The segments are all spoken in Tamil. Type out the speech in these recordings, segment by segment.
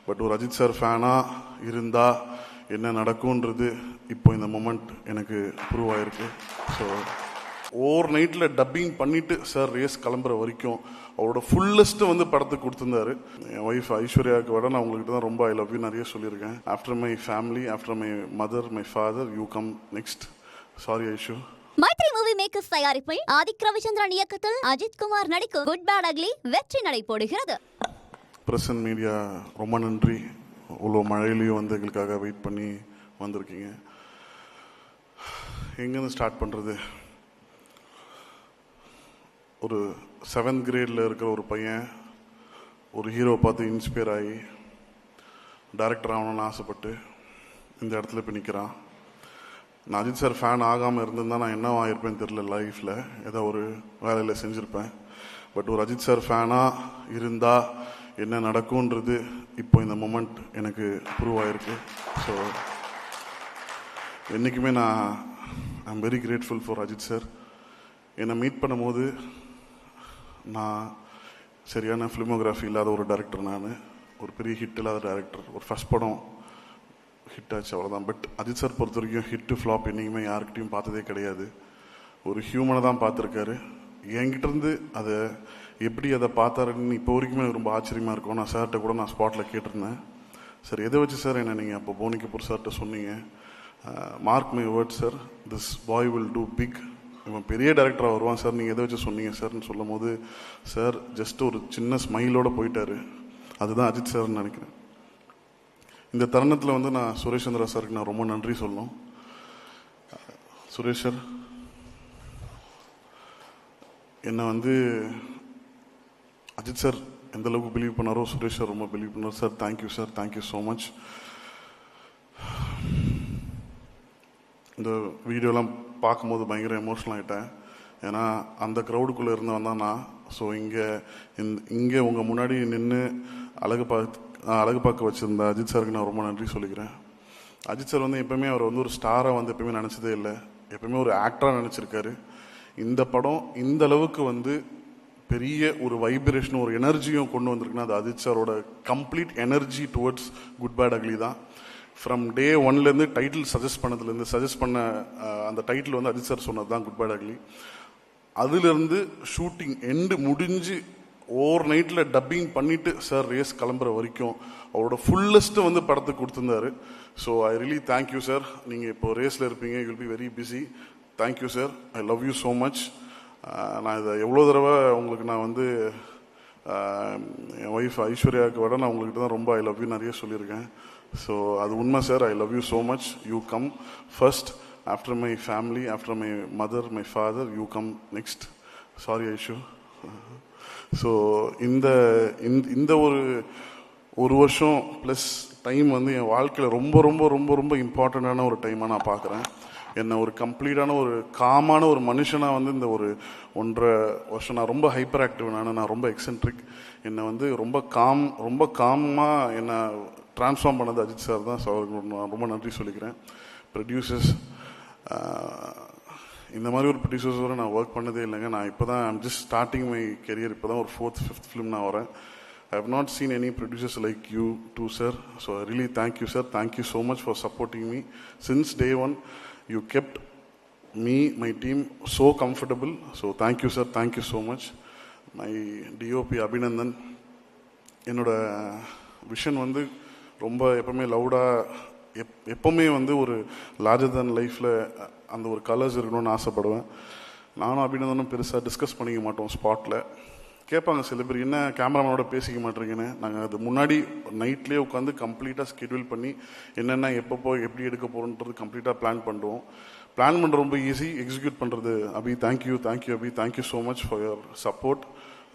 பட் ஒரு அஜித் சார் ஃபேனாக இருந்தால் என்ன நடக்கும்ன்றது இப்போ இந்த மொமெண்ட் எனக்கு ப்ரூவ் ஆகிருக்கு. ஸோ ஓவர் நைட்டில் டப்பிங் பண்ணிவிட்டு சார் ரேஸ் கிளம்புற வரைக்கும் அவரோட ஃபுல்லஸ்ட்டு வந்து படத்துக்கு கொடுத்துருந்தாரு. என் ஒய்ஃப் ஐஸ்வர்யாவுக்கு விட நான் உங்கள்கிட்ட தான் ரொம்ப ஐ லவ் யூ நிறைய சொல்லியிருக்கேன். After my family, after my mother, my father, you come next. Sorry Aishu. Mythri movie makers தயாரிப்பில் ஆதிக் ரவிச்சந்திரன் இயக்கத்தில் அஜித் குமார் நடிக்கும் குட் பேட் அக்லி வெற்றி நடை போடுகிறது. பிரஸ் அண்ட் மீடியா ரொம்ப நன்றி. இவ்வளோ மழையிலையும் வந்து எங்களுக்காக வெயிட் பண்ணி வந்திருக்கீங்க. எங்கேருந்து ஸ்டார்ட் பண்ணுறது? ஒரு 7th கிரேடில் இருக்கிற ஒரு பையன் ஒரு ஹீரோவை பார்த்து இன்ஸ்பயர் ஆகி டைரக்டர் ஆகணும்னு ஆசைப்பட்டு இந்த இடத்துல இப்போ நிற்கிறான். நான் அஜித் சார் ஃபேன் ஆகாமல் இருந்திருந்தால் நான் என்ன ஆகிருப்பேன்னு தெரில. லைஃப்பில் ஏதோ ஒரு வேலையில் செஞ்சுருப்பேன். பட் ஒரு அஜித் சார் ஃபேனாக இருந்தால் என்ன நடக்கும்ன்றது இப்போ இந்த மொமெண்ட் எனக்கு ப்ரூவ் ஆகிருக்கு. ஸோ என்றைக்குமே I am very grateful for Ajith sir. என்னை மீட் பண்ணும்போது நான் சரியான ஃபிலிமோகிராஃபி இல்லாத ஒரு டைரக்டர், நான் ஒரு பெரிய ஹிட் இல்லாத டைரக்டர். ஒரு ஃபஸ்ட் படம் ஹிட் ஆச்சு, அவ்வளோதான். பட் அஜித் சார் பொறுத்த வரைக்கும் ஹிட்டு ஃப்ளாப் என்றைக்குமே யாருக்கிட்டையும் பார்த்ததே கிடையாது. ஒரு ஹியூமனை தான் பார்த்துருக்காரு. என்கிட்டருந்து அதை எப்படி அதை பார்த்தாருன்னு இப்போ வரைக்குமே எனக்கு ரொம்ப ஆச்சரியமாக இருக்கும். நான் சார்கிட்ட கூட நான் ஸ்பாட்டில் கேட்டிருந்தேன், சார் எதை வச்சு சார் என்ன நீங்கள் அப்போ போனி கபூர் சார்கிட்ட சொன்னீங்க? Mark my word sir, this boy will do big, இவன் பெரிய டைரக்டராக வருவான் சார், நீங்கள் எதை வச்சு சொன்னீங்க சார்ன்னு சொல்லும் போது சார் ஜஸ்ட் ஒரு சின்ன ஸ்மைலோடு போயிட்டார். அதுதான் அஜித் சார்னு நினைக்கிறேன். இந்த தருணத்தில் வந்து நான் சுரேஷ் சந்திரா சாருக்கு நான் ரொம்ப நன்றி சொல்லணும். சுரேஷ் சார் என்னை வந்து அஜித் சார் எந்த அளவுக்கு பிலீவ் பண்ணாரோ சுரேஷ் சார் ரொம்ப பிலீவ் பண்ணார். Sir thank you sir, thank you so much. இந்த வீடியோலாம் பார்க்கும்போது பயங்கர எமோஷனல் ஆகிட்டேன். ஏன்னா அந்த க்ரௌடுக்குள்ளே இருந்தவன் தான் நான். ஸோ இங்கே உங்கள் முன்னாடி நின்று அழகு பார்க்க வச்சுருந்த அஜித் சாருக்கு நான் ரொம்ப நன்றி சொல்லிக்கிறேன். அஜித் சார் வந்து எப்போயுமே அவர் வந்து ஒரு ஸ்டாராக வந்து எப்போயுமே நினச்சதே இல்லை. எப்போயுமே ஒரு ஆக்டராக நினச்சிருக்காரு. இந்த படம் இந்த அளவுக்கு வந்து பெரிய ஒரு வைப்ரேஷனும் ஒரு எனர்ஜியும் கொண்டு வந்திருக்குன்னா அது அஜித் சாரோட complete energy towards good bad ugly தான். ஃப்ரம் டே ஒன்லேருந்து டைட்டில் சஜஸ்ட் பண்ண அந்த டைட்டில் வந்து அஜித் சார் சொன்னது தான் குட் பேட் அக்லி. அதுலேருந்து ஷூட்டிங் எண்டு முடிஞ்சு ஓவர் நைட்டில் டப்பிங் பண்ணிவிட்டு சார் ரேஸ் கிளம்புற வரைக்கும் அவரோட ஃபுல்லஸ்ட்டு வந்து படத்துக்கு கொடுத்துருந்தாரு. So I really thank you sir. நீங்கள் இப்போ ரேஸில் இருப்பீங்க, you will be very busy. Thank you sir, I love you so much. நான் இதை எவ்வளோ தடவை உங்களுக்கு நான் வந்து என் ஒய்ஃப் ஐஸ்வர்யாவுக்கு விட நான் உங்கள்கிட்ட தான் ரொம்ப ஐ லவ் யூ நிறைய சொல்லியிருக்கேன். ஸோ அது உண்மை sir. I love you so much. You come first, after my family, after my mother, my father, you come next. Sorry Aishu. So இந்த ஒரு வருஷம் ப்ளஸ் டைம் வந்து என் வாழ்க்கையில் ரொம்ப ரொம்ப ரொம்ப ரொம்ப இம்பார்ட்டண்ட்டான ஒரு டைமாக நான் பார்க்குறேன். என்னை ஒரு கம்ப்ளீட்டான ஒரு காமான ஒரு மனுஷனாக வந்து இந்த ஒரு 1.5 வருஷம் நான் ரொம்ப ஹைப்பர் ஆக்டிவ், நான் ரொம்ப எக்ஸென்ட்ரிக். என்னை வந்து ரொம்ப காமாக என்னை ட்ரான்ஸ்ஃபார்ம் பண்ணது அஜித் சார் தான். ஸோ அவருக்கு நான் ரொம்ப நன்றி சொல்லிக்கிறேன். ப்ரொடியூசர்ஸ், இந்த மாதிரி ஒரு ப்ரொடியூசர்ஸோடு நான் ஒர்க் பண்ணதே இல்லைங்க. நான் இப்போ தான் I'm just starting my career. இப்போ தான் ஒரு 4th 5th ஃபிலிம் நான் வரேன். I have not seen any producers like you too, sir. So I really thank you, sir. Thank you so much for supporting me. Since day one, you kept me, my team so comfortable. So thank you, sir. Thank you so much. My DOP Abhinandan, என்னோட விஷன் வந்து ரொம்ப எப்பவுமே லவுடாக எப்பவுமே வந்து ஒரு லார்ஜர் தேன் லைஃப்பில் அந்த ஒரு கலர்ஸ் இருக்கணும்னு ஆசைப்படுவேன். நானும் அபிநந்தனும் பெருசாக டிஸ்கஸ் பண்ணிக்க மாட்டோம். ஸ்பாட்டில் கேட்பாங்க சில பேர், என்ன கேமராமேனோட பேசிக்க மாட்டேறீங்கன்னு. நாங்கள் அது முன்னாடி நைட்லேயே உட்காந்து கம்ப்ளீட்டாக ஸ்கெடியூல் பண்ணி என்னென்ன எப்போ எப்படி எடுக்க போகிறோன்றது கம்ப்ளீட்டாக பிளான் பண்ணுவோம். பிளான் பண்ணுறது ரொம்ப ஈஸி, எக்ஸிக்யூட் பண்ணுறது Abhi. Thank you Abhi, thank you so much for your support.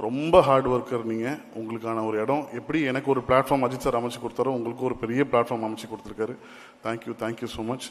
ரொம்ப ஹார்ட் ஒர்க்கர் நீங்கள். உங்களுக்கான ஒரு இடம் எப்படி எனக்கு ஒரு பிளாட்ஃபார்ம் அஜித் சார் அமைச்சு கொடுத்தாரோ உங்களுக்கு ஒரு பெரிய பிளாட்ஃபார்ம் அமைச்சு கொடுத்துருக்காரு. Thank you so much.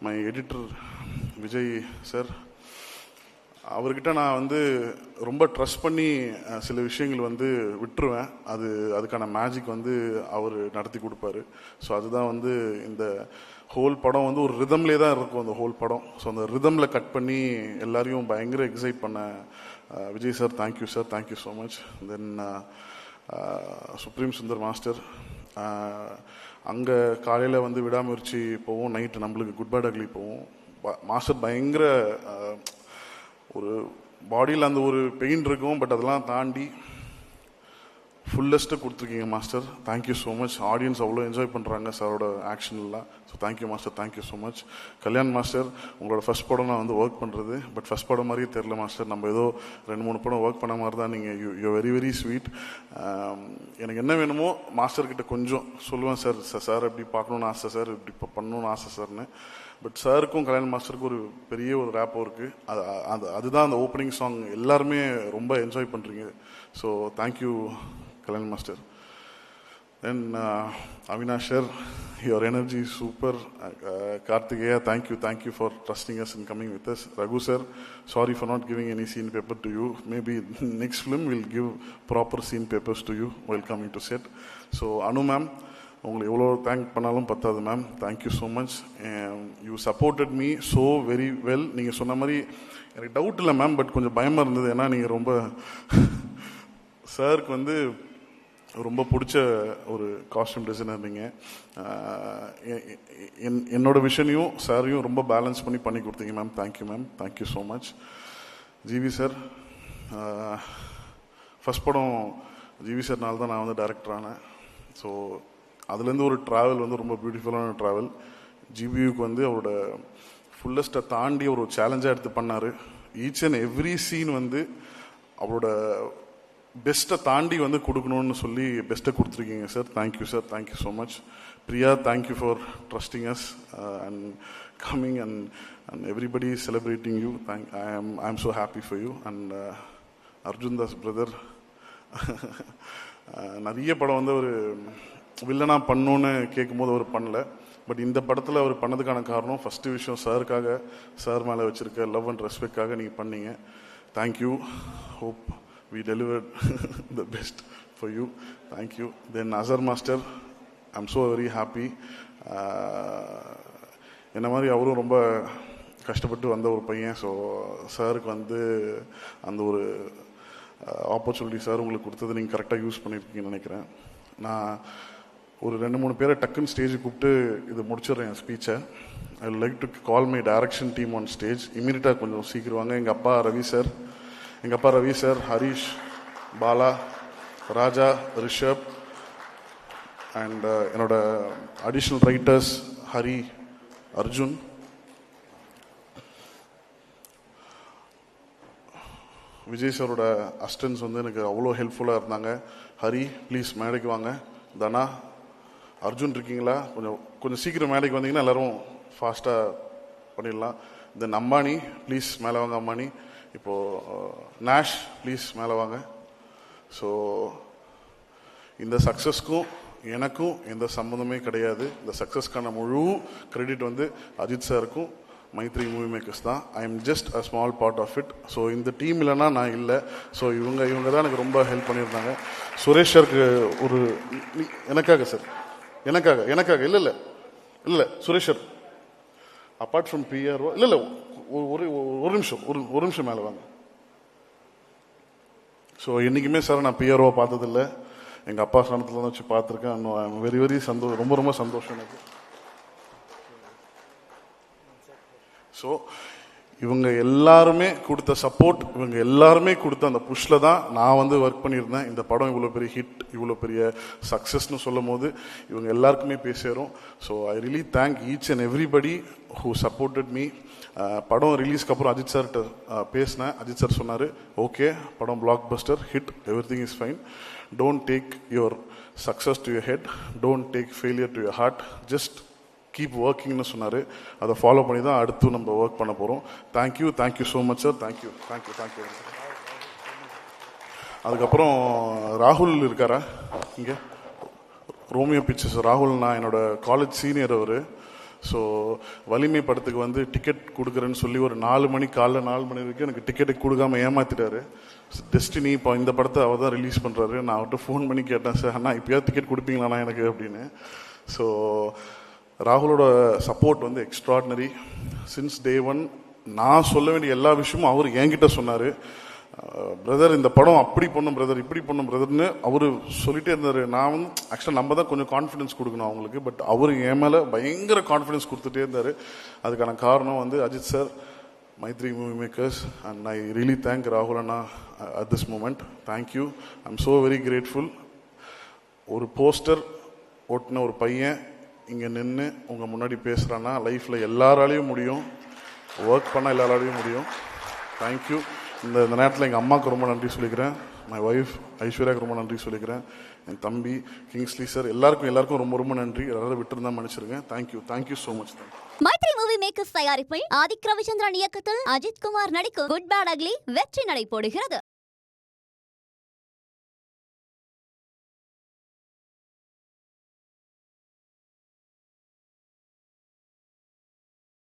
My editor Vijay sir, அவர்கிட்ட நான் வந்து ரொம்ப ட்ரஸ்ட் பண்ணி சில விஷயங்கள் வந்து விட்டுருவேன். அதுக்கான மேஜிக் வந்து அவர் நடத்தி கொடுப்பாரு. ஸோ அதுதான் வந்து இந்த ஹோல் படம் வந்து ஒரு ரிதம்லேயே தான் இருக்கும் அந்த ஹோல் படம். ஸோ அந்த ரிதமில் கட் பண்ணி எல்லாரையும் பயங்கர எக்ஸைட் பண்ண Vijay sir, thank you so much. Then supreme Sundar master, அங்கே காலையில் வந்து விடாமுயற்சி போவோம், நைட்டு நம்மளுக்கு குட் பேட் அக்லி போவோம். மாஸ்டர் பயங்கர ஒரு பாடியில் அந்த ஒரு பெயின் இருக்கும், பட் அதெல்லாம் தாண்டி ஃபுல்லஸ்ட்டு கொடுத்துருக்கீங்க master. Thank you so much. Audience அவ்வளோ என்ஜாய் பண்ணுறாங்க சாரோட ஆக்ஷன்லாம். So thank you master, thank you so much. Kalyan master, உங்களோட ஃபஸ்ட் படம் நான் வந்து ஒர்க் பண்ணுறது, பட் ஃபஸ்ட் படம் மாதிரியே தெரில மாஸ்டர். நம்ம ஏதோ 2-3 படம் ஒர்க் பண்ண மாதிரி தான். நீங்கள் யூ வெரி வெரி ஸ்வீட். எனக்கு என்ன வேணுமோ மாஸ்டர்கிட்ட கொஞ்சம் சொல்லுவேன், சார் சார் இப்படி பார்க்கணுன்னு ஆசை சார், இப்படி இப்போ பண்ணணுன்னு ஆசை சார்னு. பட் சாருக்கும் கல்யாண் மாஸ்டருக்கும் ஒரு பெரிய ஒரு ரேப்போ இருக்குது. அதுதான் அந்த ஓப்பனிங் சாங் எல்லாருமே ரொம்ப என்ஜாய் பண்ணுறீங்க. So thank you Kalyan master. Then Avinash sir, your energy is super. Karthikeya, thank you for trusting us and coming with us. Raghu sir, sorry for not giving any scene paper to you. Maybe next film we'll give proper scene papers to you while coming to set. So Anu ma'am, உங்களை எவ்வளோ தேங்க் பண்ணாலும் பத்தாது ma'am. Thank you so much. You supported me so very well. நீங்கள் சொன்ன மாதிரி எனக்கு டவுட் இல்லை மேம், பட் கொஞ்சம் பயமாக இருந்தது. ஏன்னா நீங்கள் ரொம்ப சாருக்கு வந்து ரொம்ப பிடிச்ச ஒரு காஸ்டியூம் டிசைனர். நீங்கள் என்னோட விஷனையும் சாரையும் ரொம்ப பேலன்ஸ் பண்ணி கொடுத்தீங்க ma'am. Thank you ma'am, thank you so much. GV sir, first படம் ஜிவி சார்னால தான் நான் வந்து டைரக்டர் ஆனேன். ஸோ அதுலேருந்து ஒரு ட்ராவல் வந்து ரொம்ப பியூட்டிஃபுல்லான ட்ராவல். ஜிபியுக்கு வந்து அவரோட ஃபுல்லஸ்ட்டை தாண்டி ஒரு சேலஞ்சாக எடுத்து பண்ணார். ஈச் அண்ட் எவ்ரி சீன் வந்து அவரோட பெஸ்ட்டை தாண்டி வந்து கொடுக்கணும்னு சொல்லி பெஸ்ட்டை கொடுத்துருக்கீங்க sir. Thank you sir, thank you so much. Priya, thank you for trusting us and coming and everybody celebrating you. I am so happy for you. And Arjun Das brother, நிறைய படம் வந்து ஒரு வில்லனாக பண்ணணுன்னு கேட்கும்போது அவர் பண்ணல. பட் இந்த படத்தில் அவர் பண்ணதுக்கான காரணம் ஃபஸ்ட்டு விஷயம் சாருக்காக, சார் மேலே வச்சுருக்க லவ் அண்ட் ரெஸ்பெக்டாக நீங்கள் பண்ணீங்க. Thank you. Hope we delivered the best for you. Thank you. Then Azhar Master, I'm so very happy. என்ன மாதிரி அவரும் ரொம்ப கஷ்டப்பட்டு வந்த ஒரு பையன். ஸோ சாருக்கு வந்து அந்த ஒரு ஆப்பர்ச்சுனிட்டி சார் உங்களுக்கு கொடுத்தது நீங்கள் கரெக்டாக யூஸ் பண்ணியிருக்கீங்கன்னு நினைக்கிறேன். நான் ஒரு 2-3 பேரை டக்குன்னு ஸ்டேஜுக்கு கூப்பிட்டு இது முடிச்சிடுறேன் என் ஸ்பீச்சை. ஐ would like to call my direction team on stage. இமீடியட்டாக கொஞ்சம் சீக்கிரம் வாங்க. எங்கள் அப்பா Ravi sir, Harish, Bala, Raja, Rishabh and என்னோட அடிஷ்னல் ரைட்டர்ஸ் ஹரி, அர்ஜுன், விஜய் சாரோட அசிஸ்டன்ஸ் வந்து எனக்கு அவ்வளோ ஹெல்ப்ஃபுல்லாக இருந்தாங்க. ஹரி ப்ளீஸ் மேடைக்கு வாங்க. தனா, அர்ஜுன் இருக்கீங்களா? கொஞ்சம் சீக்கிரம் மேடைக்கு வந்தீங்கன்னா எல்லோரும் ஃபாஸ்ட்டாக பண்ணிடலாம். தென் அம்பானி ப்ளீஸ் மேலே வாங்க. அம்பானி, இப்போது நேஷ் ப்ளீஸ் மேலே வாங்க. ஸோ இந்த சக்ஸஸ்க்கும் எனக்கும் எந்த சம்மந்தமே கிடையாது. இந்த சக்ஸஸ்க்கான முழு கிரெடிட் வந்து அஜித் சாருக்கும் மைத்ரி மூவி மேக்கர்ஸ் தான். I am just a small part of it. So இந்த டீம் இல்லைன்னா நான் இல்லை. ஸோ இவங்க தான் எனக்கு ரொம்ப ஹெல்ப் பண்ணியிருந்தாங்க. சுரேஷ் சாருக்கு ஒரு எனக்காக சார், எனக்காக இல்லை Suresh sir, apart from PRO இல்லை ஒரு நிமிஷம் மேலே வாங்க. ஸோ என்றைக்குமே சார் நான் பிஆர்ஓ பார்த்ததில்லை. எங்கள் அப்பா ஸ்தானத்தில் தான் வச்சு பார்த்துருக்கேன். வெரி வெரி சந்தோஷம், ரொம்ப சந்தோஷம் எனக்கு. ஸோ இவங்க எல்லாருமே கொடுத்த சப்போர்ட், இவங்க எல்லாருமே கொடுத்த அந்த புஷ்ல தான் நான் வந்து ஒர்க் பண்ணியிருந்தேன். இந்த படம் இவ்வளோ பெரிய ஹிட், இவ்வளோ பெரிய சக்ஸஸ்ன்னு சொல்லும் போது இவங்க எல்லாருக்குமே பேசிடும். So I really thank each and everybody who supported me. படம் ரிலீஸ்க்கு அப்புறம் அஜித் சார்கிட்ட பேசினேன். அஜித் சார் சொன்னார், ஓகே படம் blockbuster hit, everything is fine, don't take your success to your head, don't take failure to your heart, just keep ஒர்க்கிங்னு சொன்னார். அதை ஃபாலோ பண்ணி தான் அடுத்து நம்ம ஒர்க் பண்ண போகிறோம். Thank you so much sir. Thank you. அதுக்கப்புறம் ராகுல் இருக்காரா இங்கே? ரோமியோ பிக்சர்ஸ் ராகுல், நான் என்னோட காலேஜ் சீனியர் அவர். ஸோ வலிமை படத்துக்கு வந்து டிக்கெட் கொடுக்குறேன்னு சொல்லி ஒரு 4 மணி காலைல 4 மணி வரைக்கும் எனக்கு டிக்கெட்டை கொடுக்காம ஏமாத்திட்டாரு. டெஸ்டினி இப்போ இந்த படத்தை அவர் தான் ரிலீஸ் பண்ணுறாரு. நான் அவர்கிட்ட ஃபோன் பண்ணி கேட்டேன், சார் அண்ணா இப்போயாவது டிக்கெட் கொடுப்பீங்களாண்ணா எனக்கு அப்படின்னு. ஸோ ராகுலோட சப்போர்ட் வந்து எக்ஸ்ட்ராடினரி. சின்ஸ் டே ஒன் நான் சொல்ல வேண்டிய எல்லா விஷயமும் அவர் என்கிட்ட சொன்னார். பிரதர் இந்த படம் அப்படி பண்ணும் பிரதர், இப்படி பண்ணும் பிரதர்னு அவர் சொல்லிட்டே இருந்தார். நான் வந்து ஆக்சுவலாக நம்ம தான் கொஞ்சம் கான்ஃபிடன்ஸ் கொடுக்கணும் அவங்களுக்கு, பட் அவர் என் மேலே பயங்கர கான்ஃபிடன்ஸ் கொடுத்துட்டே இருந்தார். அதுக்கான காரணம் வந்து Ajith sir, Mythri movie makers, and I really thank ராகுல் அண்ணா at this moment. Thank you, I am so very grateful. ஒரு போஸ்டர் ஓட்டின ஒரு பையன் இங்கே நின்று உங்கள் முன்னாடி பேசுகிறான்னா லைஃப்பில் எல்லாராலையும் முடியும், ஒர்க் பண்ணால் எல்லாராலையும் முடியும். தேங்க்யூ. இந்த நேரத்தில் எங்கள் அம்மாவுக்கு ரொம்ப நன்றி சொல்லிக்கிறேன், மை ஒய்ஃப் ஐஸ்வர்யாவுக்கு ரொம்ப நன்றி சொல்லிக்கிறேன், என் தம்பி கிங்ஸ்லி சார், எல்லாருக்கும் ரொம்ப ரொம்ப நன்றி. எல்லாரும் விட்டுருந்தா மன்னிச்சிருங்க. Thank you so much. Mythri movie makers தயாரிப்பில் ஆதிக் ரவிச்சந்திரன் இயக்கத்தில் அஜித் குமார் நடிக்கும் குட் பேட் அக்லி வெற்றி நடை போடுகிறது.